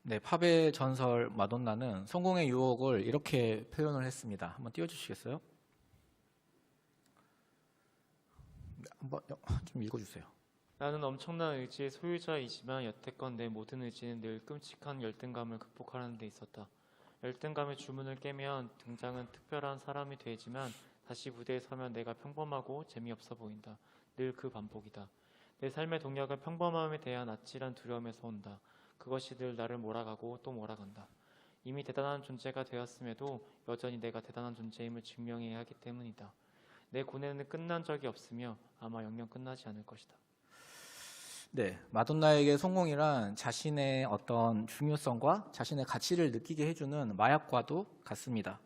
네, 팝의 전설 마돈나는 성공의 유혹을 이렇게 표현을 했습니다. 한번 띄워주시겠어요? 네, 한번 좀 읽어주세요. 나는 엄청난 의지의 소유자이지만 여태껏 내 모든 의지는 늘 끔찍한 열등감을 극복하는 데 있었다. 열등감의 주문을 깨면 등장은 특별한 사람이 되지만 다시 무대에 서면 내가 평범하고 재미없어 보인다. 늘 그 반복이다. 내 삶의 동력은 평범함에 대한 아찔한 두려움에서 온다. 그것이 늘 나를 몰아가고 또 몰아간다. 이미 대단한 존재가 되었음에도 여전히 내가 대단한 존재임을 증명해야 하기 때문이다. 내 고뇌는 끝난 적이 없으며 아마 영영 끝나지 않을 것이다. 네, 마돈나에게 성공이란 자신의 어떤 중요성과 자신의 가치를 느끼게 해주는 마약과도 같습니다.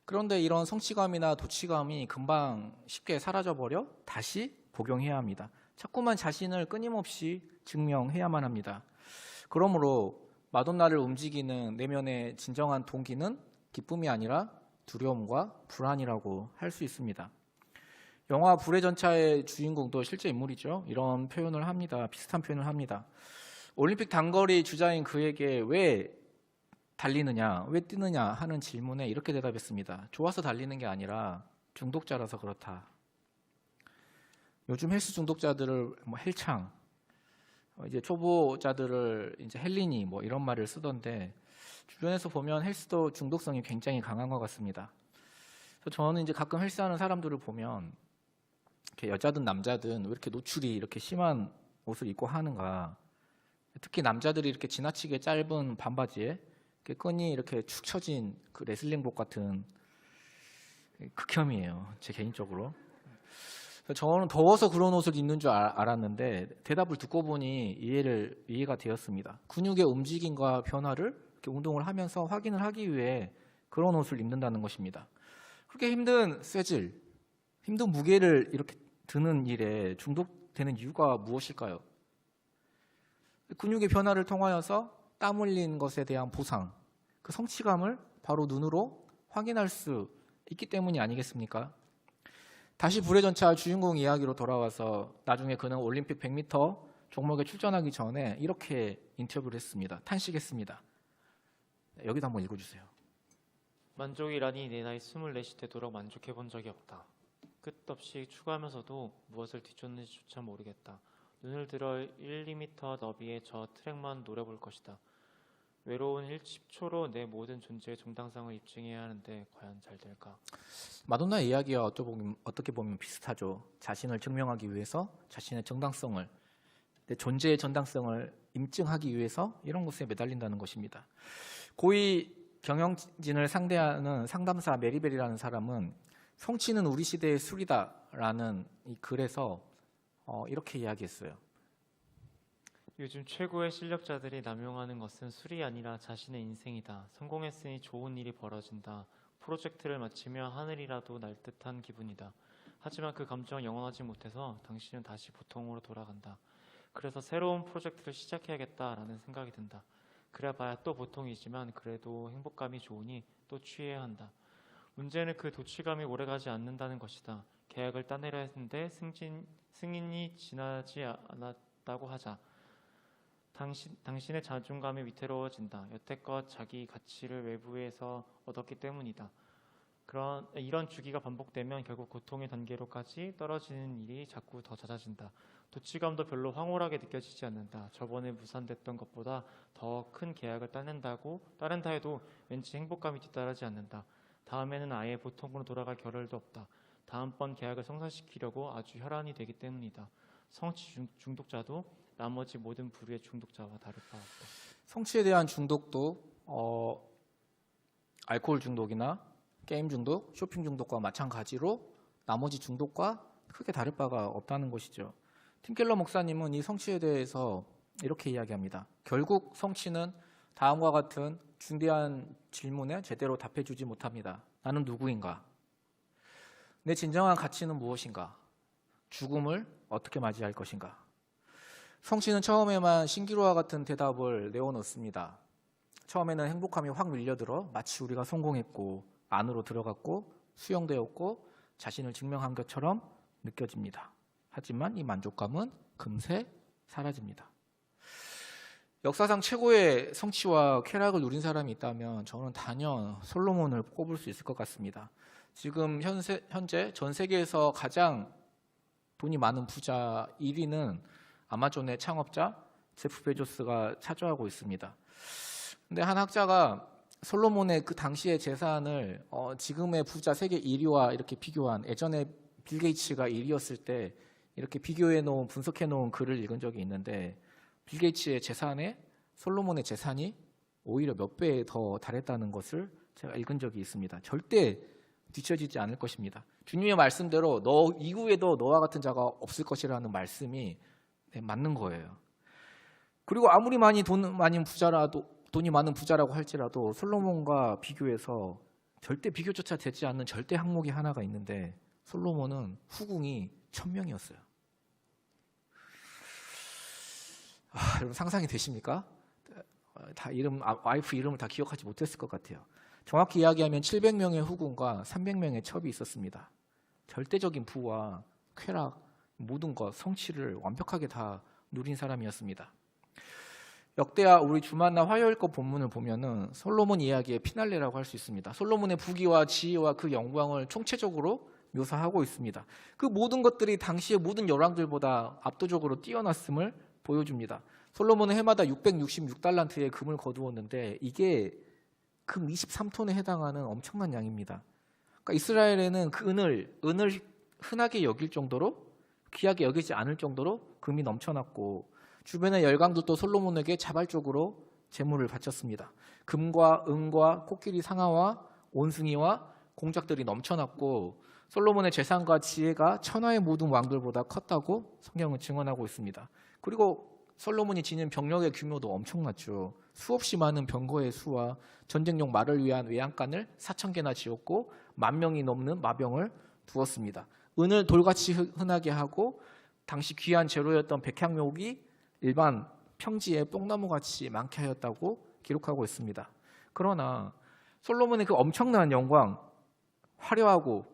그런데 이런 성취감이나 도취감이 금방 쉽게 사라져버려 다시 복용해야 합니다. 자꾸만 자신을 끊임없이 증명해야만 합니다. 그러므로 마돈나를 움직이는 내면의 진정한 동기는 기쁨이 아니라 두려움과 불안이라고 할 수 있습니다. 영화 불의 전차의 주인공도 실제 인물이죠. 이런 표현을 합니다. 비슷한 표현을 합니다. 올림픽 단거리 주자인 그에게 왜 달리느냐, 왜 뛰느냐 하는 질문에 이렇게 대답했습니다. 좋아서 달리는 게 아니라 중독자라서 그렇다. 요즘 헬스 중독자들을 헬창, 이제 초보자들을 이제 헬리니 이런 말을 쓰던데 주변에서 보면 헬스도 중독성이 굉장히 강한 것 같습니다. 그래서 저는 이제 가끔 헬스하는 사람들을 보면 이렇게 여자든 남자든 왜 이렇게 노출이 이렇게 심한 옷을 입고 하는가. 특히 남자들이 이렇게 지나치게 짧은 반바지에 이렇게 끈이 이렇게 축 처진 그 레슬링복 같은 극혐이에요. 제 개인적으로. 저는 더워서 그런 옷을 입는 줄 알았는데 대답을 듣고 보니 이해가 되었습니다. 근육의 움직임과 변화를 이렇게 운동을 하면서 확인을 하기 위해 그런 옷을 입는다는 것입니다. 그렇게 힘든 쇠질, 힘든 무게를 이렇게 드는 일에 중독되는 이유가 무엇일까요? 근육의 변화를 통하여서 땀 흘린 것에 대한 보상, 그 성취감을 바로 눈으로 확인할 수 있기 때문이 아니겠습니까? 다시 불의 전차 주인공 이야기로 돌아와서 나중에 그는 올림픽 100m 종목에 출전하기 전에 이렇게 인터뷰를 했습니다. 탄식했습니다. 여기도 한번 읽어주세요. 만족이라니 내 나이 24이 되도록 만족해 본 적이 없다. 끝없이 추구하면서도 무엇을 뒤쫓는지조차 모르겠다. 눈을 들어 1, 2m 너비의 저 트랙만 노려볼 것이다. 외로운 10초로 내 모든 존재의 정당성을 입증해야 하는데 과연 잘 될까? 마돈나의 이야기와 어떻게 보면 비슷하죠. 자신을 증명하기 위해서 자신의 정당성을, 내 존재의 정당성을 입증하기 위해서 이런 것에 매달린다는 것입니다. 고위 경영진을 상대하는 상담사 메리벨이라는 사람은 성취는 우리 시대의 술이다라는 이 글에서 이렇게 이야기했어요. 요즘 최고의 실력자들이 남용하는 것은 술이 아니라 자신의 인생이다. 성공했으니 좋은 일이 벌어진다. 프로젝트를 마치며 하늘이라도 날 듯한 기분이다. 하지만 그 감정은 영원하지 못해서 당신은 다시 보통으로 돌아간다. 그래서 새로운 프로젝트를 시작해야겠다라는 생각이 든다. 그래봐야 또 보통이지만 그래도 행복감이 좋으니 또 취해야 한다. 문제는 그 도취감이 오래가지 않는다는 것이다. 계약을 따내려 했는데 승인이 지나지 않았다고 하자. 당신의 자존감이 위태로워진다. 여태껏 자기 가치를 외부에서 얻었기 때문이다. 이런 주기가 반복되면 결국 고통의 단계로까지 떨어지는 일이 자꾸 더 잦아진다. 도취감도 별로 황홀하게 느껴지지 않는다. 저번에 무산됐던 것보다 더 큰 계약을 따낸다 해도 왠지 행복감이 뒤따르지 않는다. 다음에는 아예 보통으로 돌아갈 겨를도 없다. 다음번 계약을 성사시키려고 아주 혈안이 되기 때문이다. 성취 중독자도 나머지 모든 부류의 중독자와 다를 바 없다. 성취에 대한 중독도 알코올 중독이나 게임 중독, 쇼핑 중독과 마찬가지로 나머지 중독과 크게 다를 바가 없다는 것이죠. 팀켈러 목사님은 이 성취에 대해서 이렇게 이야기합니다. 결국 성취는 다음과 같은 중대한 질문에 제대로 답해주지 못합니다. 나는 누구인가? 내 진정한 가치는 무엇인가? 죽음을 어떻게 맞이할 것인가? 성취는 처음에만 신기루와 같은 대답을 내어놓습니다. 처음에는 행복감이 확 밀려들어 마치 우리가 성공했고 안으로 들어갔고 수용되었고 자신을 증명한 것처럼 느껴집니다. 하지만 이 만족감은 금세 사라집니다. 역사상 최고의 성취와 쾌락을 누린 사람이 있다면 저는 단연 솔로몬을 꼽을 수 있을 것 같습니다. 지금 현재 전 세계에서 가장 돈이 많은 부자 1위는 아마존의 창업자 제프 베조스가 차지하고 있습니다. 근데 한 학자가 솔로몬의 그 당시의 재산을 지금의 부자 세계 1위와 이렇게 비교한, 예전에 빌 게이츠가 1위였을 때 이렇게 비교해 놓은, 분석해 놓은 글을 읽은 적이 있는데, 빌 게이츠의 재산에 솔로몬의 재산이 오히려 몇 배 더 달했다는 것을 제가 읽은 적이 있습니다. 절대 뒤처지지 않을 것입니다. 주님의 말씀대로 너 이후에도 너와 같은 자가 없을 것이라는 말씀이 맞는 거예요. 그리고 아무리 돈이 많은 부자라고 할지라도 솔로몬과 비교해서 절대 비교조차 되지 않는 절대 항목이 하나가 있는데, 솔로몬은 후궁이 1000명이었어요. 여러분 상상이 되십니까? 와이프 이름을 다 기억하지 못했을 것 같아요. 정확히 이야기하면 700명의 후궁과 300명의 첩이 있었습니다. 절대적인 부와 쾌락, 모든 것, 성취를 완벽하게 다 누린 사람이었습니다. 역대하 우리 주만나 화요일거 본문을 보면은 솔로몬 이야기의 피날레라고 할 수 있습니다. 솔로몬의 부귀와 지혜와 그 영광을 총체적으로 묘사하고 있습니다. 그 모든 것들이 당시의 모든 열왕들보다 압도적으로 뛰어났음을 보여줍니다. 솔로몬은 해마다 666달란트의 금을 거두었는데 이게 금 23톤에 해당하는 엄청난 양입니다. 그러니까 이스라엘에는 그 은을 흔하게 여길 정도로, 귀하게 여기지 않을 정도로 금이 넘쳐났고, 주변의 열강들도 솔로몬에게 자발적으로 제물을 바쳤습니다. 금과 은과 코끼리 상아와 원숭이와 공작들이 넘쳐났고, 솔로몬의 재산과 지혜가 천하의 모든 왕들보다 컸다고 성경은 증언하고 있습니다. 그리고 솔로몬이 지닌 병력의 규모도 엄청났죠. 수없이 많은 병거의 수와 전쟁용 말을 위한 외양간을 4000개나 지었고 10,000명이 넘는 마병을 두었습니다. 은을 돌같이 흔하게 하고 당시 귀한 재료였던 백향목이 일반 평지에 뽕나무같이 많게 하였다고 기록하고 있습니다. 그러나 솔로몬의 그 엄청난 영광, 화려하고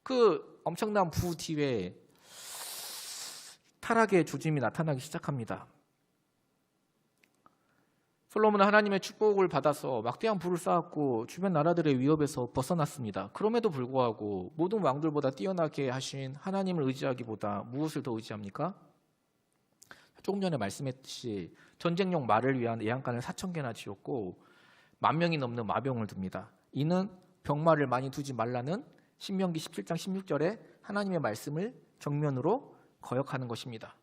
그 엄청난 부 뒤에 타락의 조짐이 나타나기 시작합니다. 솔로몬은 하나님의 축복을 받아서 막대한 부를 쌓았고 주변 나라들의 위협에서 벗어났습니다. 그럼에도 불구하고 모든 왕들보다 뛰어나게 하신 하나님을 의지하기보다 무엇을 더 의지합니까? 조금 전에 말씀했듯이 전쟁용 말을 위한 예양간을 4000개나 지었고 10,000명이 넘는 마병을 둡니다. 이는 병마를 많이 두지 말라는 신명기 17장 16절에 하나님의 말씀을 정면으로 거역하는 것입니다.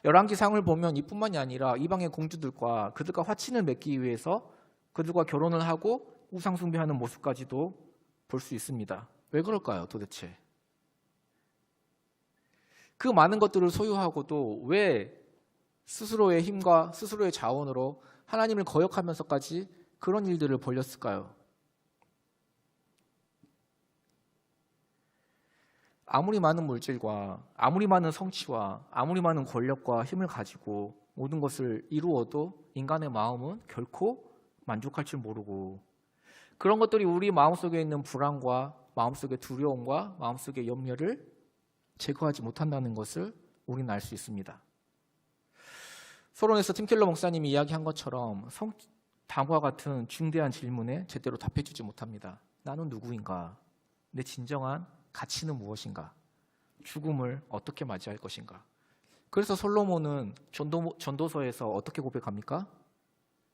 열왕기상을 보면 이뿐만이 아니라 이방의 공주들과 그들과 화친을 맺기 위해서 그들과 결혼을 하고 우상 숭배하는 모습까지도 볼 수 있습니다. 왜 그럴까요, 도대체? 그 많은 것들을 소유하고도 왜 스스로의 힘과 스스로의 자원으로 하나님을 거역하면서까지 그런 일들을 벌였을까요? 아무리 많은 물질과 아무리 많은 성취와 아무리 많은 권력과 힘을 가지고 모든 것을 이루어도 인간의 마음은 결코 만족할 줄 모르고, 그런 것들이 우리 마음속에 있는 불안과 마음속의 두려움과 마음속의 염려를 제거하지 못한다는 것을 우리는 알 수 있습니다. 서론에서 팀켈러 목사님이 이야기한 것처럼 다음과 같은 중대한 질문에 제대로 답해주지 못합니다. 나는 누구인가? 내 진정한 가치는 무엇인가? 죽음을 어떻게 맞이할 것인가? 그래서 솔로몬은 전도서에서 어떻게 고백합니까?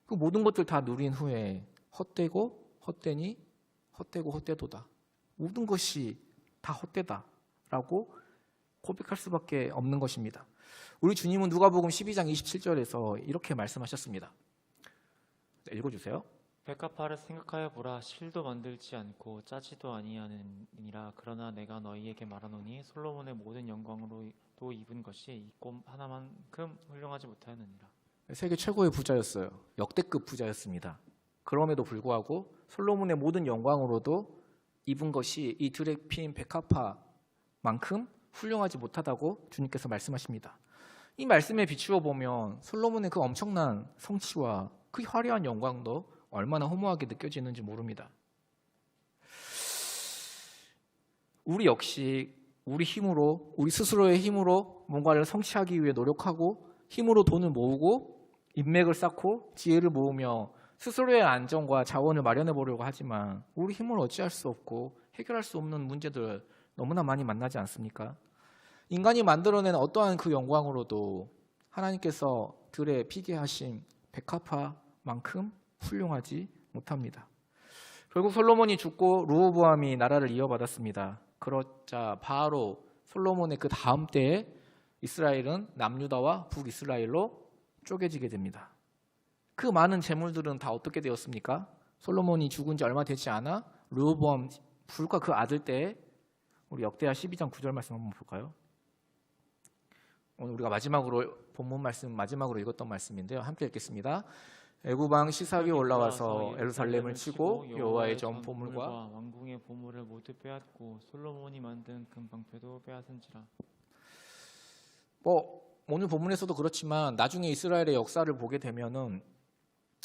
그 모든 것들 다 누린 후에 헛되고 헛되니 헛되고 헛되도다. 모든 것이 다 헛되다라고 고백할 수밖에 없는 것입니다. 우리 주님은 누가복음 12장 27절에서 이렇게 말씀하셨습니다. 읽어주세요. 백합화를 생각하여 보라. 실도 만들지 않고 짜지도 아니하느니라. 그러나 내가 너희에게 말하노니 솔로몬의 모든 영광으로도 입은 것이 이 꼼 하나만큼 훌륭하지 못하였느니라. 세계 최고의 부자였어요. 역대급 부자였습니다. 그럼에도 불구하고 솔로몬의 모든 영광으로도 입은 것이 이 들에 피인 백합화만큼 훌륭하지 못하다고 주님께서 말씀하십니다. 이 말씀에 비추어 보면 솔로몬의 그 엄청난 성취와 그 화려한 영광도 얼마나 허무하게 느껴지는지 모릅니다. 우리 역시 우리 힘으로, 우리 스스로의 힘으로 뭔가를 성취하기 위해 노력하고 힘으로 돈을 모으고 인맥을 쌓고 지혜를 모으며 스스로의 안정과 자원을 마련해 보려고 하지만 우리 힘을 어찌할 수 없고 해결할 수 없는 문제들 너무나 많이 만나지 않습니까? 인간이 만들어낸 어떠한 그 영광으로도 하나님께서 들에 피게 하신 백합화만큼 훌륭하지 못합니다. 결국 솔로몬이 죽고 르호보암이 나라를 이어받았습니다. 그러자 바로 솔로몬의 그 다음 때에 이스라엘은 남유다와 북이스라엘로 쪼개지게 됩니다. 그 많은 재물들은 다 어떻게 되었습니까? 솔로몬이 죽은 지 얼마 되지 않아 르호보암 불과 그 아들 때에 우리 역대하 12장 9절 말씀 한번 볼까요? 오늘 우리가 마지막으로 본문 말씀 마지막으로 읽었던 말씀인데요. 함께 읽겠습니다. 애굽왕 시삭이 올라와서 예루살렘을 치고 여호와의 전 보물과 왕궁의 보물을 모두 빼앗고 솔로몬이 만든 금방패도 빼앗은지라. 오늘 본문에서도 그렇지만 나중에 이스라엘의 역사를 보게 되면은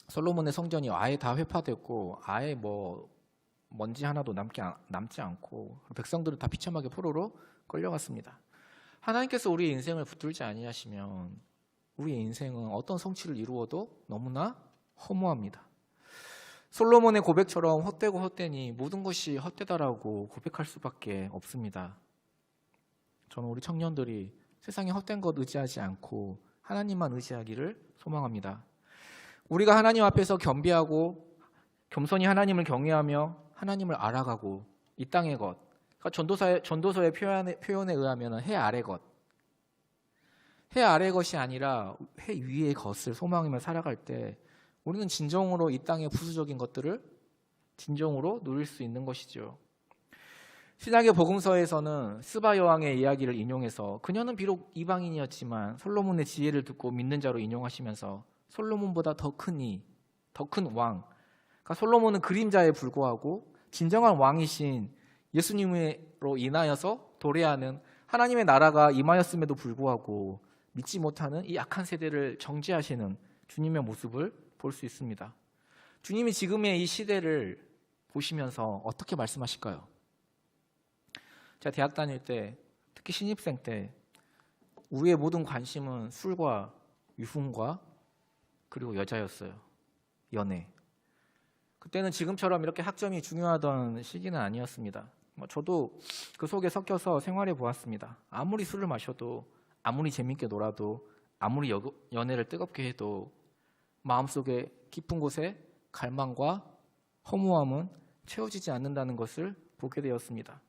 솔로몬의 성전이 아예 다 회파됐고 아예 먼지 하나도 남지 않고 백성들은 다 비참하게 포로로 끌려갔습니다. 하나님께서 우리의 인생을 붙들지 아니하시면 우리의 인생은 어떤 성취를 이루어도 너무나 허무합니다. 솔로몬의 고백처럼 헛되고 헛되니 모든 것이 헛되다라고 고백할 수밖에 없습니다. 저는 우리 청년들이 세상에 헛된 것 의지하지 않고 하나님만 의지하기를 소망합니다. 우리가 하나님 앞에서 겸비하고 겸손히 하나님을 경외하며 하나님을 알아가고 이 땅의 것, 그러니까 전도서의 표현에 의하면 해 아래 것, 해 아래 것이 아니라 해 위의 것을 소망하며 살아갈 때 우리는 진정으로 이 땅의 부수적인 것들을 진정으로 누릴 수 있는 것이죠. 신약의 복음서에서는 스바 여왕의 이야기를 인용해서 그녀는 비록 이방인이었지만 솔로몬의 지혜를 듣고 믿는 자로 인용하시면서 솔로몬보다 더 큰 왕, 그러니까 솔로몬은 그림자에 불과하고 진정한 왕이신 예수님으로 인하여서 도래하는 하나님의 나라가 임하였음에도 불구하고 믿지 못하는 이 약한 세대를 정죄하시는 주님의 모습을 볼 수 있습니다. 주님이 지금의 이 시대를 보시면서 어떻게 말씀하실까요? 제가 대학 다닐 때, 특히 신입생 때 우리의 모든 관심은 술과 유흥과 그리고 여자였어요. 연애. 그때는 지금처럼 이렇게 학점이 중요하던 시기는 아니었습니다. 저도 그 속에 섞여서 생활해 보았습니다. 아무리 술을 마셔도, 아무리 재밌게 놀아도, 아무리 연애를 뜨겁게 해도 마음속에 깊은 곳에 갈망과 허무함은 채워지지 않는다는 것을 보게 되었습니다.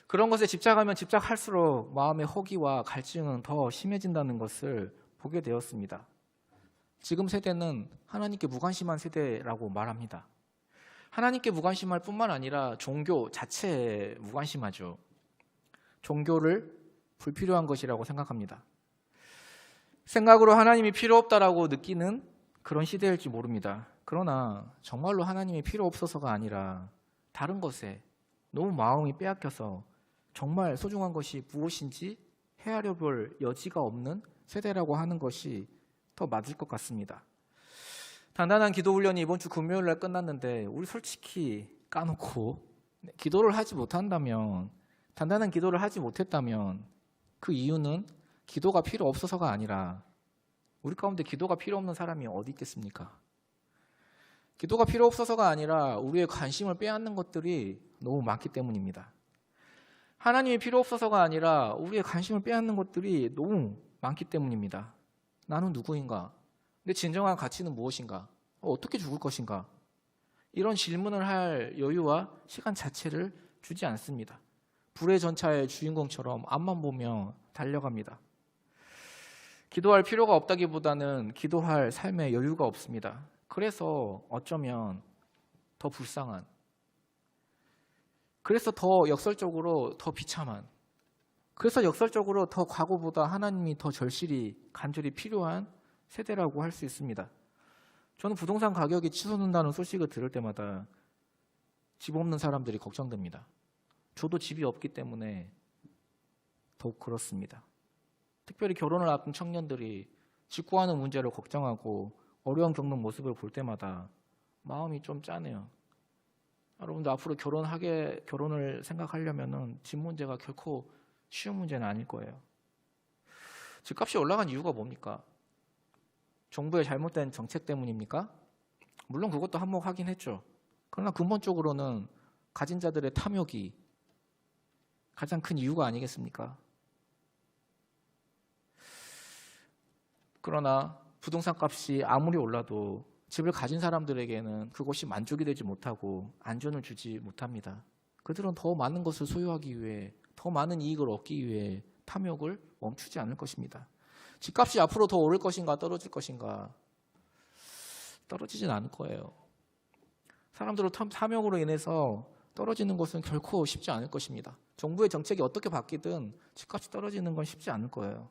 그런 것에 집착하면 집착할수록 마음의 허기와 갈증은 더 심해진다는 것을 보게 되었습니다. 지금 세대는 하나님께 무관심한 세대라고 말합니다. 하나님께 무관심할 뿐만 아니라 종교 자체에 무관심하죠. 종교를 불필요한 것이라고 생각합니다. 생각으로 하나님이 필요 없다라고 느끼는 그런 시대일지 모릅니다. 그러나 정말로 하나님이 필요 없어서가 아니라 다른 것에 너무 마음이 빼앗겨서 정말 소중한 것이 무엇인지 헤아려 볼 여지가 없는 세대라고 하는 것이 더 맞을 것 같습니다. 단단한 기도 훈련이 이번 주 금요일 날 끝났는데 우리 솔직히 까놓고 기도를 하지 못한다면, 단단한 기도를 하지 못했다면 그 이유는 기도가 필요 없어서가 아니라 우리 가운데 기도가 필요 없는 사람이 어디 있겠습니까? 기도가 필요 없어서가 아니라 우리의 관심을 빼앗는 것들이 너무 많기 때문입니다. 하나님이 필요 없어서가 아니라 우리의 관심을 빼앗는 것들이 너무 많기 때문입니다. 나는 누구인가? 내 진정한 가치는 무엇인가? 어떻게 죽을 것인가? 이런 질문을 할 여유와 시간 자체를 주지 않습니다. 불의 전차의 주인공처럼 앞만 보며 달려갑니다. 기도할 필요가 없다기보다는 기도할 삶에 여유가 없습니다. 그래서 어쩌면 더 불쌍한, 그래서 더 역설적으로 더 비참한, 그래서 역설적으로 더 과거보다 하나님이 더 절실히 간절히 필요한 세대라고 할 수 있습니다. 저는 부동산 가격이 치솟는다는 소식을 들을 때마다 집 없는 사람들이 걱정됩니다. 저도 집이 없기 때문에 더욱 그렇습니다. 특별히 결혼을 앞둔 청년들이 집 구하는 문제를 걱정하고 어려움 겪는 모습을 볼 때마다 마음이 좀 짠해요. 여러분들 앞으로 결혼을 생각하려면은 집 문제가 결코 쉬운 문제는 아닐 거예요. 집값이 올라간 이유가 뭡니까? 정부의 잘못된 정책 때문입니까? 물론 그것도 한몫하긴 했죠. 그러나 근본적으로는 가진 자들의 탐욕이 가장 큰 이유가 아니겠습니까? 그러나 부동산 값이 아무리 올라도 집을 가진 사람들에게는 그것이 만족이 되지 못하고 안전을 주지 못합니다. 그들은 더 많은 것을 소유하기 위해, 더 많은 이익을 얻기 위해 탐욕을 멈추지 않을 것입니다. 집값이 앞으로 더 오를 것인가 떨어질 것인가? 떨어지진 않을 거예요. 사람들은 탐욕으로 인해서 떨어지는 것은 결코 쉽지 않을 것입니다. 정부의 정책이 어떻게 바뀌든 집값이 떨어지는 건 쉽지 않을 거예요.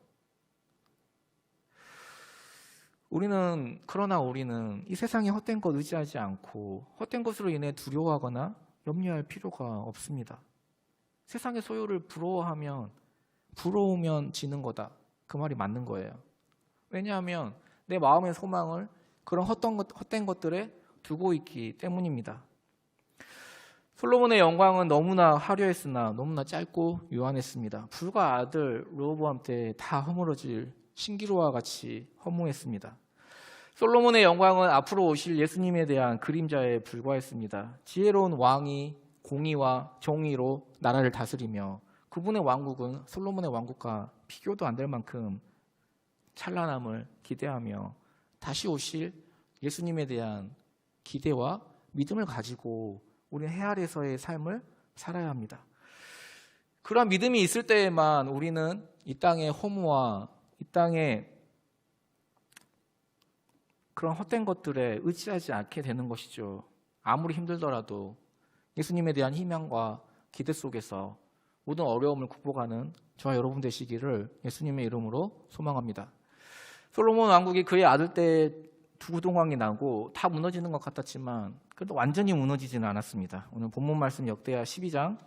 그러나 우리는 이 세상에 헛된 것 의지하지 않고 헛된 것으로 인해 두려워하거나 염려할 필요가 없습니다. 세상의 소유를 부러우면 지는 거다. 그 말이 맞는 거예요. 왜냐하면 내 마음의 소망을 그런 헛된 것들에 두고 있기 때문입니다. 솔로몬의 영광은 너무나 화려했으나 너무나 짧고 유한했습니다. 불과 아들 르호보암 때 다 허물어질 신기루와 같이 허무했습니다. 솔로몬의 영광은 앞으로 오실 예수님에 대한 그림자에 불과했습니다. 지혜로운 왕이 공의와 정의로 나라를 다스리며 그분의 왕국은 솔로몬의 왕국과 비교도 안 될 만큼 찬란함을 기대하며 다시 오실 예수님에 대한 기대와 믿음을 가지고 우리는 해 아래서의 삶을 살아야 합니다. 그러한 믿음이 있을 때에만 우리는 이 땅의 허무와 이 땅의 그런 헛된 것들에 의지하지 않게 되는 것이죠. 아무리 힘들더라도 예수님에 대한 희망과 기대 속에서 모든 어려움을 극복하는 저와 여러분 되시기를 예수님의 이름으로 소망합니다. 솔로몬 왕국이 그의 아들 때 두구동강이 나고 다 무너지는 것 같았지만 그래도 완전히 무너지지는 않았습니다. 오늘 본문 말씀 역대하 12장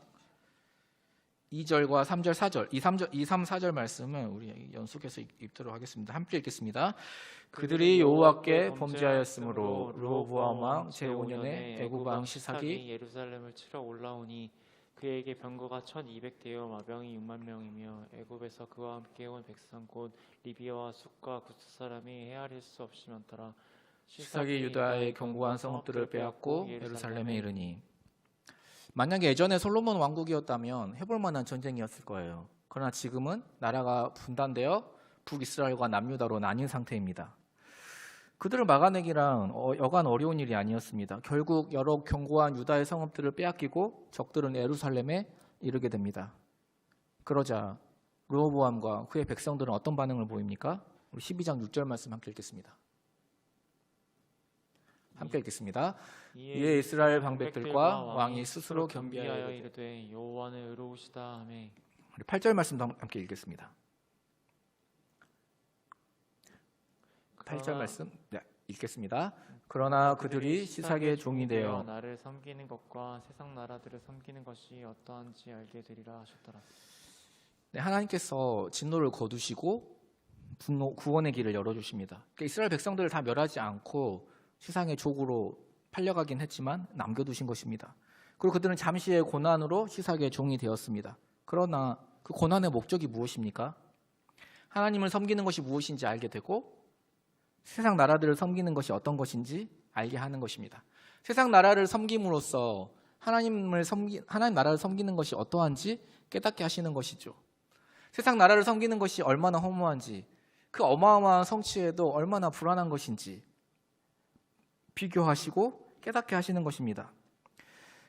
2절과 3절, 4절, 2, 3, 4절 말씀을 우리 연속해서 읽도록 하겠습니다. 함께 읽겠습니다. 그들이 여호와께 범죄하였으므로 르호보암 왕 제5년에 애굽 왕 시삭이 예루살렘을 치러 올라오니 그에게 병거가 1200대여 마병이 6만 명이며 애굽에서 그와 함께 온 백성 곧 리비아와 숫과 구스 사람이 헤아릴 수 없이 많더라. 시삭이 유다의 견고한 성읍들을 빼앗고 예루살렘에 이르니. 만약에 예전에 솔로몬 왕국이었다면 해볼 만한 전쟁이었을 거예요. 그러나 지금은 나라가 분단되어 북이스라엘과 남유다로 나뉜 상태입니다. 그들을 막아내기란 여간 어려운 일이 아니었습니다. 결국 여러 견고한 유다의 성읍들을 빼앗기고 적들은 예루살렘에 이르게 됩니다. 그러자 르호보암과 그의 백성들은 어떤 반응을 보입니까? 우리 12장 6절 말씀 함께 읽겠습니다. 함께 읽겠습니다. 이에 이스라엘 방백들과 왕이 스스로 겸비하여 이르되 여호와는 의로우시다 하며 8절 말씀도 함께 읽겠습니다. 8절 말씀 읽겠습니다. 그러나 그들이 시삭의 종이 되어 나를 섬기는 것과 세상 나라들을 섬기는 것이 어떠한지 알게 되리라 하셨더라. 네, 하나님께서 진노를 거두시고 구원의 길을 열어주십니다. 그러니까 이스라엘 백성들을 다 멸하지 않고 세상의 족으로 팔려가긴 했지만 남겨두신 것입니다. 그리고 그들은 잠시의 고난으로 시삭의 종이 되었습니다. 그러나 그 고난의 목적이 무엇입니까? 하나님을 섬기는 것이 무엇인지 알게 되고 세상 나라들을 섬기는 것이 어떤 것인지 알게 하는 것입니다. 세상 나라를 섬김으로써 하나님 나라를 섬기는 것이 어떠한지 깨닫게 하시는 것이죠. 세상 나라를 섬기는 것이 얼마나 허무한지, 그 어마어마한 성취에도 얼마나 불안한 것인지 비교하시고 깨닫게 하시는 것입니다.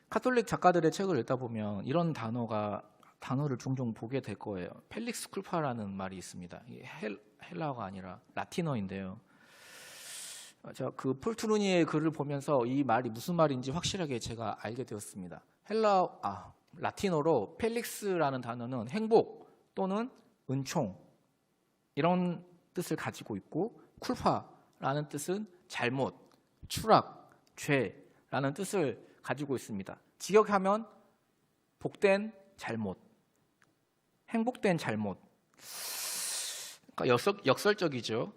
카톨릭 작가들의 책을 읽다 보면 이런 단어를 종종 보게 될 거예요. 펠릭스 쿨파라는 말이 있습니다. 이게 헬라어가 아니라 라틴어인데요. 제가 그 폴트루니의 글을 보면서 이 말이 무슨 말인지 확실하게 제가 알게 되었습니다. 라틴어로 펠릭스라는 단어는 행복 또는 은총 이런 뜻을 가지고 있고 쿨파라는 뜻은 잘못, 추락, 죄라는 뜻을 가지고 있습니다. 직역하면 복된 잘못, 행복된 잘못. 그러니까 역설적이죠.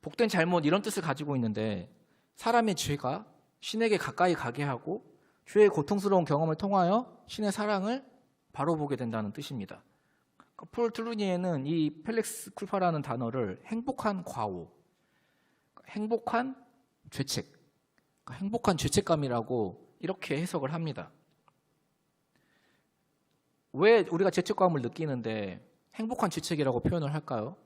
복된 잘못 이런 뜻을 가지고 있는데 사람의 죄가 신에게 가까이 가게 하고 죄의 고통스러운 경험을 통하여 신의 사랑을 바로 보게 된다는 뜻입니다. 폴 트루니에는 이 펠릭스 쿨파라는 단어를 행복한 과오, 행복한 죄책, 그러니까 행복한 죄책감이라고 이렇게 해석을 합니다. 왜 우리가 죄책감을 느끼는데 행복한 죄책이라고 표현을 할까요?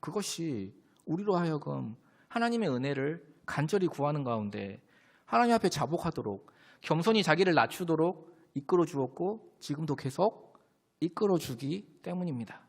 그것이 우리로 하여금 하나님의 은혜를 간절히 구하는 가운데 하나님 앞에 자복하도록 겸손히 자기를 낮추도록 이끌어 주었고 지금도 계속 이끌어 주기 때문입니다.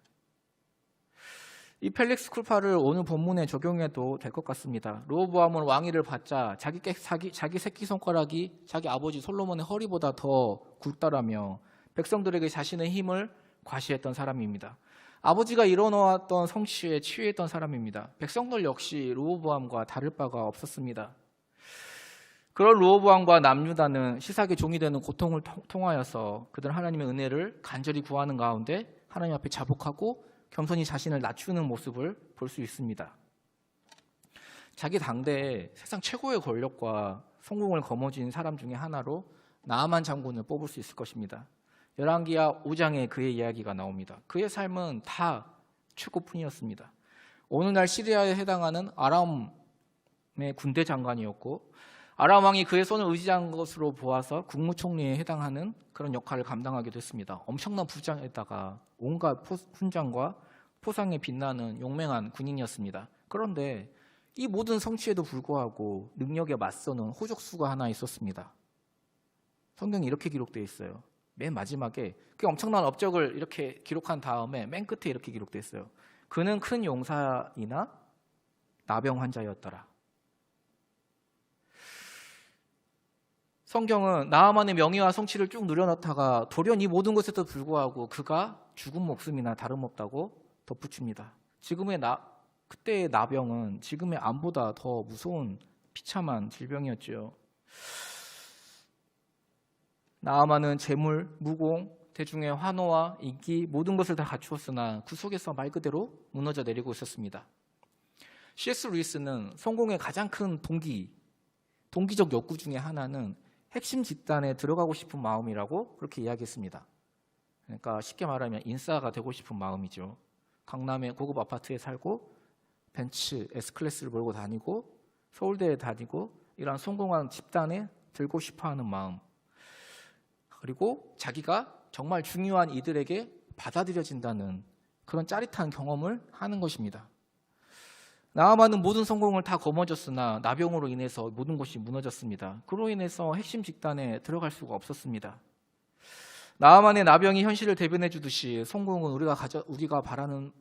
이 펠릭스 쿨파를 오늘 본문에 적용해도 될 것 같습니다. 르호보암은 왕위를 받자 자기 새끼손가락이 자기 아버지 솔로몬의 허리보다 더 굵다라며 백성들에게 자신의 힘을 과시했던 사람입니다. 아버지가 이뤄놓았던 성취에 취했던 사람입니다. 백성들 역시 르호보암과 다를 바가 없었습니다. 그런 르호보암과 남유다는 시삭의 종이 되는 고통을 통하여서 그들 하나님의 은혜를 간절히 구하는 가운데 하나님 앞에 자복하고 겸손히 자신을 낮추는 모습을 볼 수 있습니다. 자기 당대에 세상 최고의 권력과 성공을 거머쥔 사람 중에 하나로 나아만 장군을 뽑을 수 있을 것입니다. 열왕기하 5장에 그의 이야기가 나옵니다. 그의 삶은 다 최고뿐이었습니다. 어느 날 시리아에 해당하는 아람의 군대 장관이었고 아람 왕이 그의 손을 의지한 것으로 보아서 국무총리에 해당하는 그런 역할을 감당하게 됐습니다. 엄청난 부장에다가 온갖 훈장과 포상에 빛나는 용맹한 군인이었습니다. 그런데 이 모든 성취에도 불구하고 능력에 맞서는 호족수가 하나 있었습니다. 성경에 이렇게 기록되어 있어요. 맨 마지막에 그 엄청난 업적을 이렇게 기록한 다음에 맨 끝에 이렇게 기록되어 있어요. 그는 큰 용사이나 나병 환자였더라. 성경은 나아만의 명예와 성취를 쭉 누려놓다가 돌연 이 모든 것에도 불구하고 그가 죽은 목숨이나 다름없다고 덧붙입니다. 그때의 나병은 지금의 암보다 더 무서운 비참한 질병이었죠. 나아만은 재물, 무공, 대중의 환호와 인기 모든 것을 다 갖추었으나 그 속에서 말 그대로 무너져 내리고 있었습니다. C.S. 루이스는 성공의 가장 큰 동기적 욕구 중에 하나는 핵심 집단에 들어가고 싶은 마음이라고 그렇게 이야기했습니다. 그러니까 쉽게 말하면 인싸가 되고 싶은 마음이죠. 강남의 고급 아파트에 살고 벤츠, S클래스를 몰고 다니고 서울대에 다니고 이런 성공한 집단에 들고 싶어하는 마음, 그리고 자기가 정말 중요한 이들에게 받아들여진다는 그런 짜릿한 경험을 하는 것입니다. 나아만은 모든 성공을 다 거머쥐었으나 나병으로 인해서 모든 것이 무너졌습니다. 그로 인해서 핵심 집단에 들어갈 수가 없었습니다. 나아만의 나병이 현실을 대변해 주듯이 성공은 우리가 바라는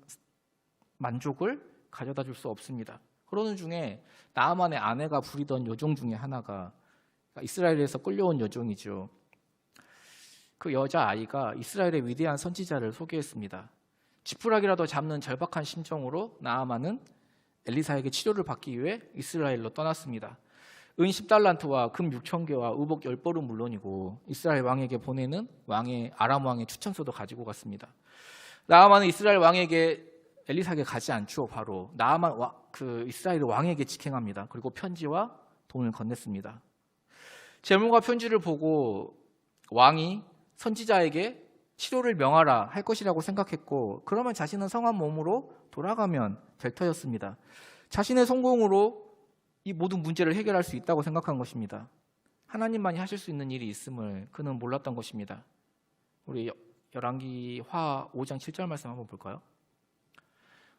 만족을 가져다 줄 수 없습니다. 그러는 중에 나아만의 아내가 부리던 여종 중에 하나가 이스라엘에서 끌려온 여종이죠. 그 여자아이가 이스라엘의 위대한 선지자를 소개했습니다. 지푸라기라도 잡는 절박한 심정으로 나아만은 엘리사에게 치료를 받기 위해 이스라엘로 떠났습니다. 은 10달란트와 금 6,000개와 의복 10벌은 물론이고 이스라엘 왕에게 보내는 아람 왕의 추천서도 가지고 갔습니다. 나아만은 이스라엘 왕에게 엘리사에게 가지 않죠. 바로 이스라엘 왕에게 직행합니다. 그리고 편지와 돈을 건넸습니다. 제물과 편지를 보고 왕이 선지자에게 치료를 명하라 할 것이라고 생각했고 그러면 자신은 성한 몸으로 돌아가면 될 터였습니다. 자신의 성공으로 이 모든 문제를 해결할 수 있다고 생각한 것입니다. 하나님만이 하실 수 있는 일이 있음을 그는 몰랐던 것입니다. 우리 열왕기하 5장 7절 말씀 한번 볼까요?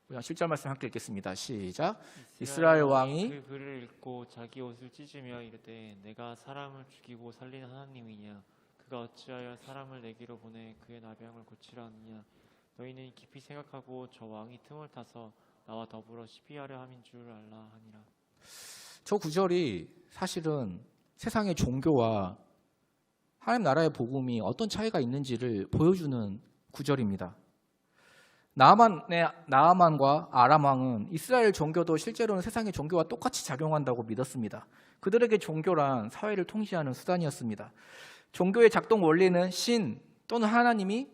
5장 7절 말씀 함께 읽겠습니다. 시작. 이스라엘 왕이 그 글을 읽고 자기 옷을 찢으며 이르되 내가 사람을 죽이고 살리는 하나님이냐 그가 어찌하여 사람을 내게로 보내 그의 나병을 고치려 하느냐 너희는 깊이 생각하고 저 왕이 틈을 타서 나와 더불어 시비하려 함인 줄 알라 하니라. 저 구절이 사실은 세상의 종교와 하나님 나라의 복음이 어떤 차이가 있는지를 보여주는 구절입니다. 나아만과 아람 왕은 이스라엘 종교도 실제로는 세상의 종교와 똑같이 작용한다고 믿었습니다. 그들에게 종교란 사회를 통치하는 수단이었습니다. 종교의 작동 원리는 신 또는 하나님이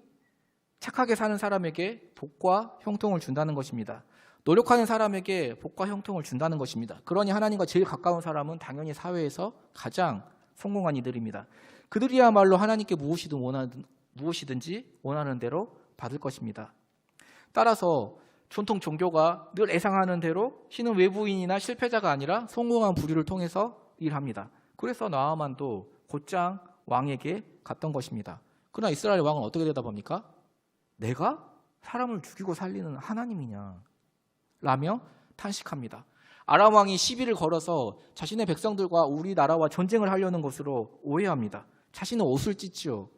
착하게 사는 사람에게 복과 형통을 준다는 것입니다. 노력하는 사람에게 복과 형통을 준다는 것입니다. 그러니 하나님과 제일 가까운 사람은 당연히 사회에서 가장 성공한 이들입니다. 그들이야말로 하나님께 무엇이든지 원하는 대로 받을 것입니다. 따라서 전통 종교가 늘 예상하는 대로 신은 외부인이나 실패자가 아니라 성공한 부류를 통해서 일합니다. 그래서 나아만도 곧장 왕에게 갔던 것입니다. 그러나 이스라엘 왕은 어떻게 대답합니까? 내가 사람을 죽이고 살리는 하나님이냐? 라며 탄식합니다. 아람 왕이 시비를 걸어서 자신의 백성들과 우리나라와 전쟁을 하려는 것으로 오해합니다. 자신은 옷을 찢지요.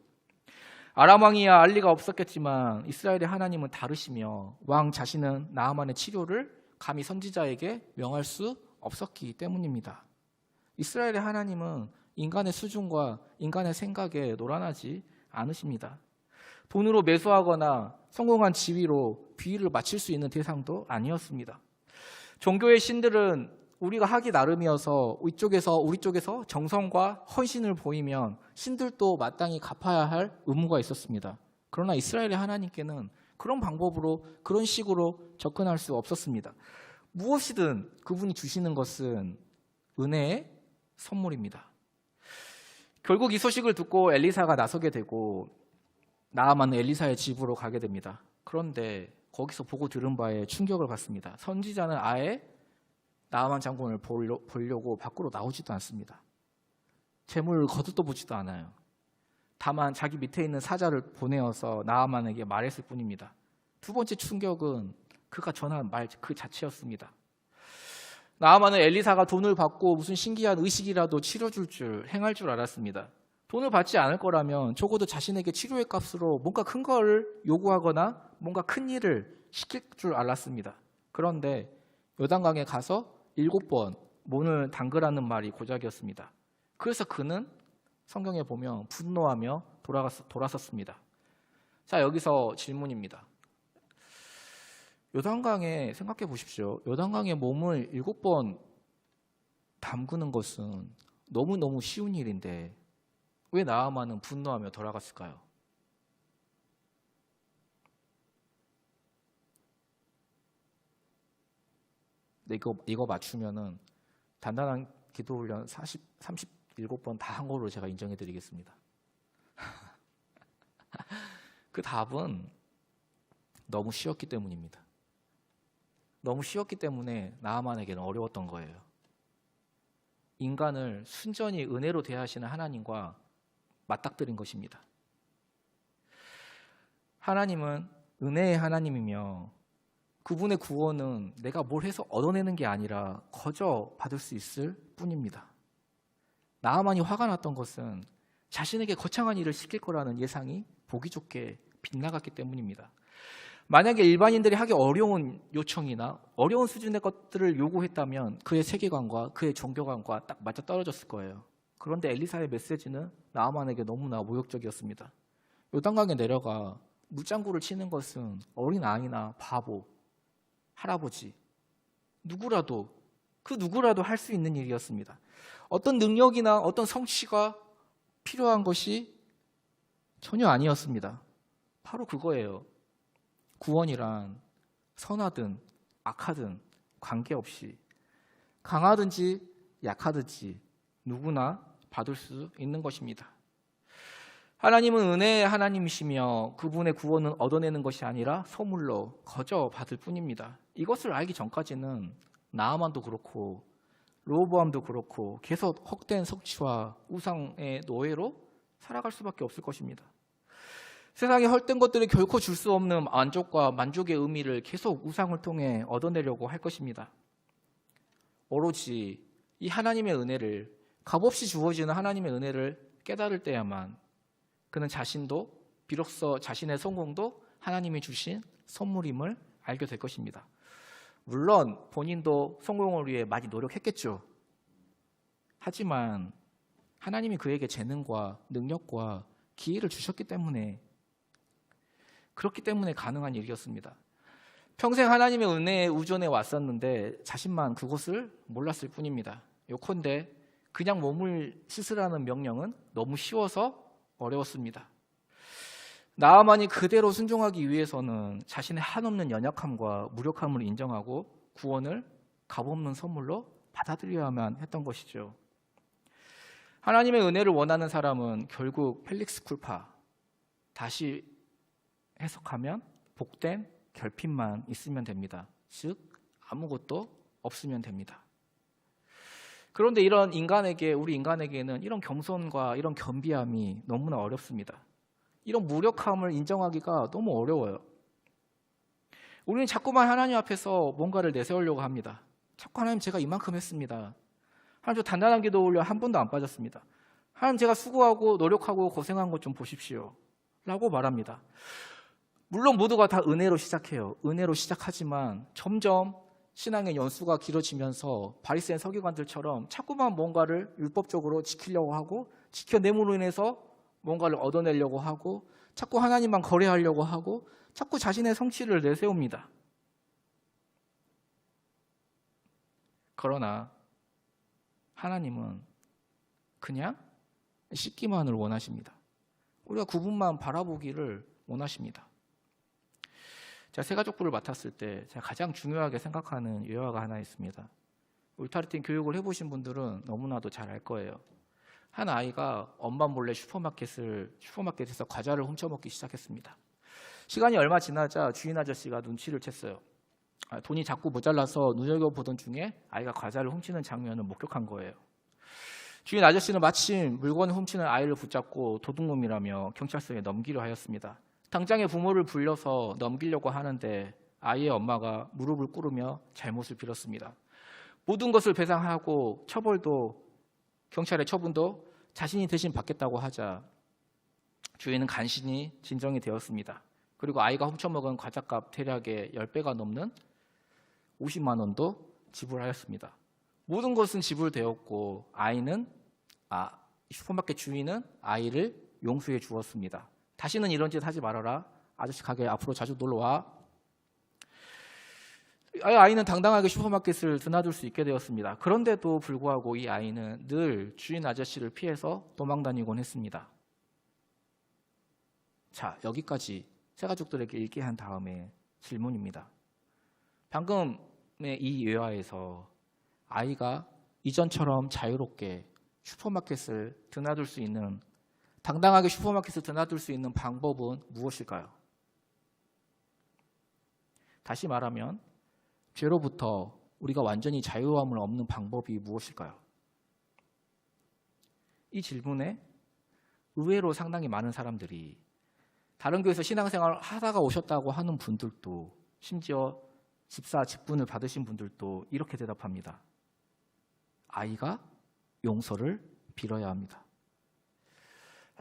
아람 왕이야 알 리가 없었겠지만 이스라엘의 하나님은 다르시며 왕 자신은 나아만의 치료를 감히 선지자에게 명할 수 없었기 때문입니다. 이스라엘의 하나님은 인간의 수준과 인간의 생각에 노란하지 않으십니다. 돈으로 매수하거나 성공한 지위로 비위를 맞출 수 있는 대상도 아니었습니다. 종교의 신들은 우리가 하기 나름이어서 우리 쪽에서 정성과 헌신을 보이면 신들도 마땅히 갚아야 할 의무가 있었습니다. 그러나 이스라엘의 하나님께는 그런 방법으로 그런 식으로 접근할 수 없었습니다. 무엇이든 그분이 주시는 것은 은혜의 선물입니다. 결국 이 소식을 듣고 엘리사가 나서게 되고 나아만은 엘리사의 집으로 가게 됩니다. 그런데 거기서 보고 들은 바에 충격을 받습니다. 선지자는 아예 나아만 장군을 보려고 밖으로 나오지도 않습니다. 재물을 거두도 보지도 않아요. 다만 자기 밑에 있는 사자를 보내어서 나아만에게 말했을 뿐입니다. 두 번째 충격은 그가 전한 말 그 자체였습니다. 나아만은 엘리사가 돈을 받고 무슨 신기한 의식이라도 행할 줄 알았습니다. 돈을 받지 않을 거라면 적어도 자신에게 치료의 값으로 뭔가 큰 걸 요구하거나 뭔가 큰 일을 시킬 줄 알았습니다. 그런데 요단강에 가서 7번 몸을 담그라는 말이 고작이었습니다. 그래서 그는 성경에 보면 분노하며 돌아섰습니다. 자, 여기서 질문입니다. 요단강에 생각해 보십시오. 요단강에 몸을 7번 담그는 것은 너무너무 쉬운 일인데 왜 나아만은 분노하며 돌아갔을까요? 이거 맞추면은 단단한 기도 훈련 37번 다 한 거로 제가 인정해 드리겠습니다. 그 답은 너무 쉬웠기 때문입니다. 너무 쉬웠기 때문에 나아만에게는 어려웠던 거예요. 인간을 순전히 은혜로 대하시는 하나님과 맞닥뜨린 것입니다. 하나님은 은혜의 하나님이며 그분의 구원은 내가 뭘 해서 얻어내는 게 아니라 거저 받을 수 있을 뿐입니다. 나아만이 화가 났던 것은 자신에게 거창한 일을 시킬 거라는 예상이 보기 좋게 빗나갔기 때문입니다. 만약에 일반인들이 하기 어려운 요청이나 어려운 수준의 것들을 요구했다면 그의 세계관과 그의 종교관과 딱 맞아떨어졌을 거예요. 그런데 엘리사의 메시지는 나아만에게 너무나 모욕적이었습니다. 요단강에 내려가 물장구를 치는 것은 어린 아이나 바보, 할아버지, 누구라도 할 수 있는 일이었습니다. 어떤 능력이나 어떤 성취가 필요한 것이 전혀 아니었습니다. 바로 그거예요. 구원이란 선하든 악하든 관계없이 강하든지 약하든지 누구나 받을 수 있는 것입니다. 하나님은 은혜의 하나님이시며 그분의 구원은 얻어내는 것이 아니라 선물로 거저 받을 뿐입니다. 이것을 알기 전까지는 나아만도 그렇고 르호보암도 그렇고 계속 헛된 성취와 우상의 노예로 살아갈 수밖에 없을 것입니다. 세상에 헛된 것들이 결코 줄 수 없는 만족과 만족의 의미를 계속 우상을 통해 얻어내려고 할 것입니다. 오로지 이 하나님의 은혜를, 값없이 주어지는 하나님의 은혜를 깨달을 때야만 그는 자신도 비로소 자신의 성공도 하나님이 주신 선물임을 알게 될 것입니다. 물론 본인도 성공을 위해 많이 노력했겠죠. 하지만 하나님이 그에게 재능과 능력과 기회를 주셨기 때문에 그렇기 때문에 가능한 일이었습니다. 평생 하나님의 은혜에 우존해 왔었는데 자신만 그것을 몰랐을 뿐입니다. 요컨대 그냥 몸을 씻으라는 명령은 너무 쉬워서 어려웠습니다. 나아만이 그대로 순종하기 위해서는 자신의 한없는 연약함과 무력함을 인정하고 구원을 값없는 선물로 받아들여야만 했던 것이죠. 하나님의 은혜를 원하는 사람은 결국 펠릭스 쿨파, 다시 해석하면 복된 결핍만 있으면 됩니다. 즉 아무것도 없으면 됩니다. 그런데 우리 인간에게는 이런 겸손과 이런 겸비함이 너무나 어렵습니다. 이런 무력함을 인정하기가 너무 어려워요. 우리는 자꾸만 하나님 앞에서 뭔가를 내세우려고 합니다. 자꾸 하나님 제가 이만큼 했습니다. 하나님 저 단단한 기도 올려 한 번도 안 빠졌습니다. 하나님 제가 수고하고 노력하고 고생한 것 좀 보십시오. 라고 말합니다. 물론 모두가 다 은혜로 시작해요. 은혜로 시작하지만 점점 신앙의 연수가 길어지면서 바리새인 서기관들처럼 자꾸만 뭔가를 율법적으로 지키려고 하고 지켜냄으로 인해서 뭔가를 얻어내려고 하고 자꾸 하나님만 거래하려고 하고 자꾸 자신의 성취를 내세웁니다. 그러나 하나님은 그냥 씻기만을 원하십니다. 우리가 그분만 바라보기를 원하십니다. 제가 새가족부를 맡았을 때 제가 가장 중요하게 생각하는 유화가 하나 있습니다. 울타리팀 교육을 해보신 분들은 너무나도 잘 알 거예요. 한 아이가 엄마 몰래 슈퍼마켓에서 과자를 훔쳐먹기 시작했습니다. 시간이 얼마 지나자 주인 아저씨가 눈치를 챘어요. 돈이 자꾸 모자라서 눈여겨보던 중에 아이가 과자를 훔치는 장면을 목격한 거예요. 주인 아저씨는 마침 물건을 훔치는 아이를 붙잡고 도둑놈이라며 경찰서에 넘기려 하였습니다. 당장의 부모를 불러서 넘기려고 하는데 아이의 엄마가 무릎을 꿇으며 잘못을 빌었습니다. 모든 것을 배상하고 경찰의 처분도 자신이 대신 받겠다고 하자 주인은 간신히 진정이 되었습니다. 그리고 아이가 훔쳐먹은 과자값 대략의 10배가 넘는 50만 원도 지불하였습니다. 모든 것은 지불되었고 슈퍼마켓 주인은 아이를 용서해 주었습니다. 다시는 이런 짓 하지 말아라. 아저씨 가게 앞으로 자주 놀러와. 아이는 당당하게 슈퍼마켓을 드나들 수 있게 되었습니다. 그런데도 불구하고 이 아이는 늘 주인 아저씨를 피해서 도망다니곤 했습니다. 자, 여기까지 새가족들에게 읽게 한 다음에 질문입니다. 방금의 이 예화에서 아이가 이전처럼 자유롭게 슈퍼마켓을 드나들 수 있는, 당당하게 슈퍼마켓을 드나들 수 있는 방법은 무엇일까요? 다시 말하면 죄로부터 우리가 완전히 자유함을 얻는 방법이 무엇일까요? 이 질문에 의외로 상당히 많은 사람들이, 다른 교회에서 신앙생활을 하다가 오셨다고 하는 분들도, 심지어 직분을 받으신 분들도 이렇게 대답합니다. 아이가 용서를 빌어야 합니다.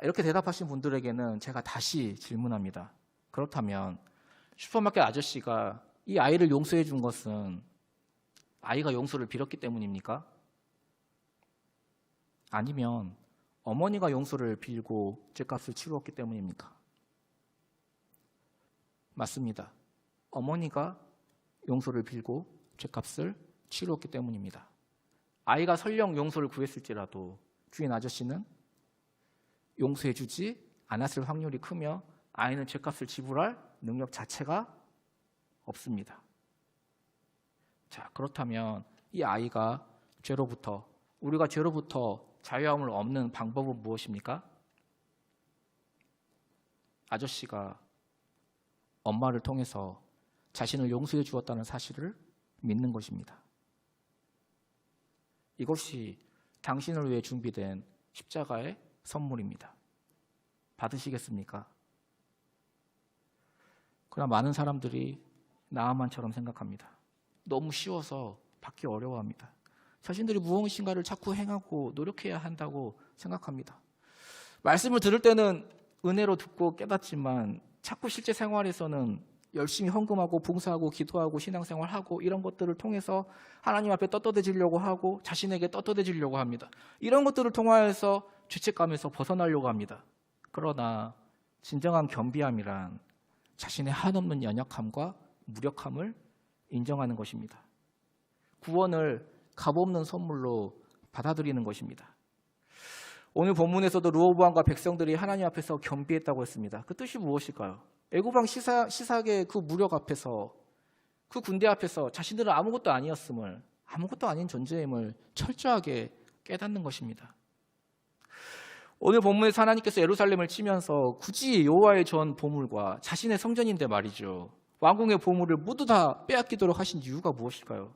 이렇게 대답하신 분들에게는 제가 다시 질문합니다. 그렇다면 슈퍼마켓 아저씨가 이 아이를 용서해 준 것은 아이가 용서를 빌었기 때문입니까? 아니면 어머니가 용서를 빌고 죄값을 치루었기 때문입니까? 맞습니다. 어머니가 용서를 빌고 죄값을 치루었기 때문입니다. 아이가 설령 용서를 구했을지라도 주인 아저씨는 용서해주지 않았을 확률이 크며 아이는 죄값을 지불할 능력 자체가 없습니다. 자, 그렇다면 이 아이가 우리가 죄로부터 자유함을 얻는 방법은 무엇입니까? 아저씨가 엄마를 통해서 자신을 용서해 주었다는 사실을 믿는 것입니다. 이것이 당신을 위해 준비된 십자가의 선물입니다. 받으시겠습니까? 그러나 많은 사람들이 나아만처럼 생각합니다. 너무 쉬워서 받기 어려워합니다. 자신들이 무엇인가를 자꾸 행하고 노력해야 한다고 생각합니다. 말씀을 들을 때는 은혜로 듣고 깨닫지만 자꾸 실제 생활에서는 열심히 헌금하고 봉사하고 기도하고 신앙생활하고 이런 것들을 통해서 하나님 앞에 떳떳해지려고 하고 자신에게 떳떳해지려고 합니다. 이런 것들을 통하여서 죄책감에서 벗어나려고 합니다. 그러나 진정한 겸비함이란 자신의 한없는 연약함과 무력함을 인정하는 것입니다. 구원을 값없는 선물로 받아들이는 것입니다. 오늘 본문에서도 르호보암과 백성들이 하나님 앞에서 겸비했다고 했습니다. 그 뜻이 무엇일까요? 애굽왕 시삭의 그 무력 앞에서, 그 군대 앞에서 자신들은 아무것도 아니었음을, 아무것도 아닌 존재임을 철저하게 깨닫는 것입니다. 오늘 본문에서 하나님께서 예루살렘을 치면서 굳이 여호와의 전 보물과 자신의 성전인데 말이죠, 왕궁의 보물을 모두 다 빼앗기도록 하신 이유가 무엇일까요?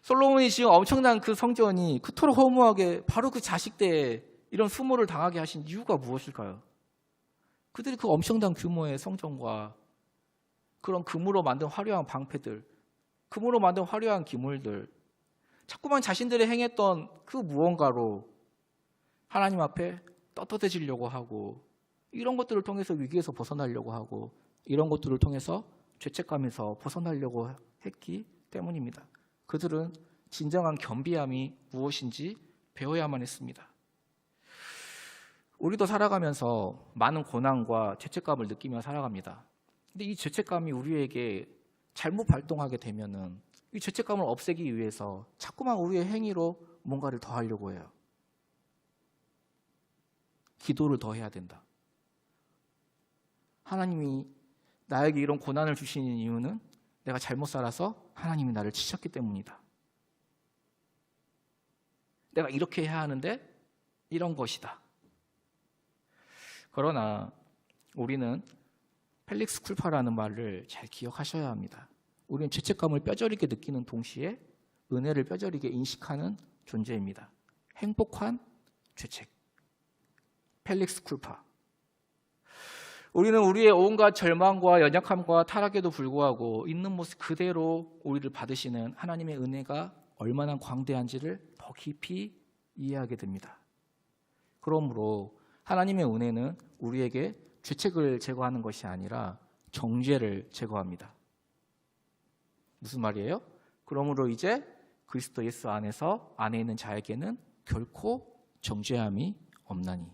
솔로몬이 지은 엄청난 그 성전이 그토록 허무하게 바로 그 자식 때에 이런 수모를 당하게 하신 이유가 무엇일까요? 그들이 그 엄청난 규모의 성전과 그런 금으로 만든 화려한 방패들, 금으로 만든 화려한 기물들, 자꾸만 자신들이 행했던 그 무언가로 하나님 앞에 떳떳해지려고 하고, 이런 것들을 통해서 위기에서 벗어나려고 하고, 이런 것들을 통해서 죄책감에서 벗어나려고 했기 때문입니다. 그들은 진정한 겸비함이 무엇인지 배워야만 했습니다. 우리도 살아가면서 많은 고난과 죄책감을 느끼며 살아갑니다. 근데 이 죄책감이 우리에게 잘못 발동하게 되면은 이 죄책감을 없애기 위해서 자꾸만 우리의 행위로 뭔가를 더 하려고 해요. 기도를 더 해야 된다. 하나님이 나에게 이런 고난을 주시는 이유는 내가 잘못 살아서 하나님이 나를 치셨기 때문이다. 내가 이렇게 해야 하는데 이런 것이다. 그러나 우리는 펠릭스 쿨파라는 말을 잘 기억하셔야 합니다. 우리는 죄책감을 뼈저리게 느끼는 동시에 은혜를 뼈저리게 인식하는 존재입니다. 행복한 죄책. 펠릭스 쿨파. 우리는 우리의 온갖 절망과 연약함과 타락에도 불구하고 있는 모습 그대로 우리를 받으시는 하나님의 은혜가 얼마나 광대한지를 더 깊이 이해하게 됩니다. 그러므로 하나님의 은혜는 우리에게 죄책을 제거하는 것이 아니라 정죄를 제거합니다. 무슨 말이에요? 그러므로 이제 그리스도 예수 안에서 안에 있는 자에게는 결코 정죄함이 없나니.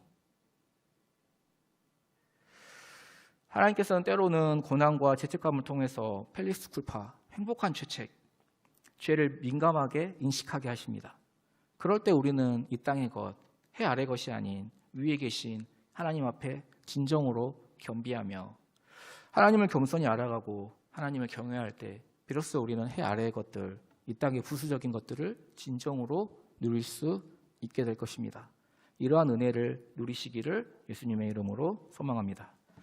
하나님께서는 때로는 고난과 죄책감을 통해서 펠릭스 쿨파, 행복한 죄책, 죄를 민감하게 인식하게 하십니다. 그럴 때 우리는 이 땅의 것, 해 아래 것이 아닌 위에 계신 하나님 앞에 진정으로 겸비하며 하나님을 겸손히 알아가고 하나님을 경외할 때 비로소 우리는 해 아래의 것들, 이 땅의 부수적인 것들을 진정으로 누릴 수 있게 될 것입니다. 이러한 은혜를 누리시기를 예수님의 이름으로 소망합니다.